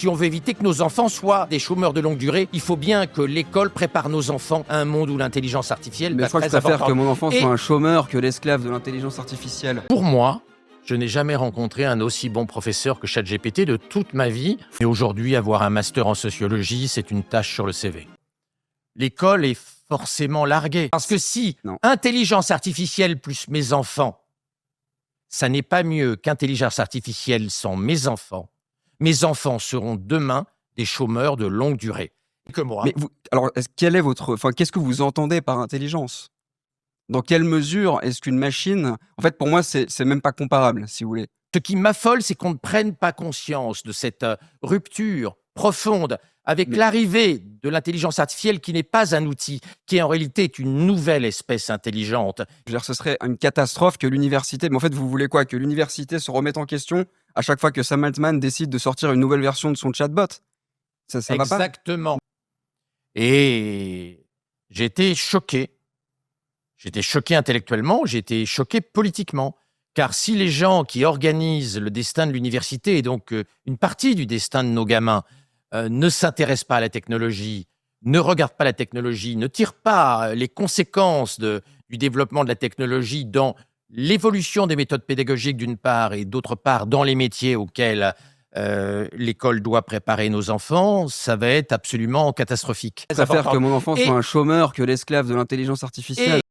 Si on veut éviter que nos enfants soient des chômeurs de longue durée, il faut bien que l'école prépare nos enfants à un monde où l'intelligence artificielle Mais va je crois que très je préfère importante. que mon enfant Et soit un chômeur que l'esclave de l'intelligence artificielle. pour moi, je n'ai jamais rencontré un aussi bon professeur que ChatGPT de toute ma vie. Et aujourd'hui, avoir un master en sociologie, c'est une tâche sur le CV. L'école est forcément larguée. Parce que si Non. intelligence artificielle plus mes enfants, ça n'est pas mieux qu'intelligence artificielle sans mes enfants seront demain des chômeurs de longue durée. Et que moi, Mais alors, qu'est-ce que vous entendez par intelligence? Dans quelle mesure est-ce qu'une machine... En fait, pour moi, c'est même pas comparable, si vous voulez. ce qui m'affole, c'est qu'on ne prenne pas conscience de cette rupture profonde avec Mais- l'arrivée de l'intelligence artificielle qui n'est pas un outil, qui en réalité est une nouvelle espèce intelligente. Je veux dire, ce serait une catastrophe que l'université... Mais en fait, vous voulez quoi? Que l'université se remette en question à chaque fois que Sam Altman décide de sortir une nouvelle version de son chatbot? Ça va pas? Exactement. Et j'étais choqué. J'étais choqué intellectuellement, j'étais choqué politiquement. Car si les gens qui organisent le destin de l'université, et donc une partie du destin de nos gamins, ne s'intéressent pas à la technologie, ne regardent pas la technologie, ne tirent pas les conséquences du développement de la technologie dans l'évolution des méthodes pédagogiques d'une part, et d'autre part dans les métiers auxquels l'école doit préparer nos enfants, ça va être absolument catastrophique. Je préfère que mon enfant Et- soit un chômeur que l'esclave de l'intelligence artificielle.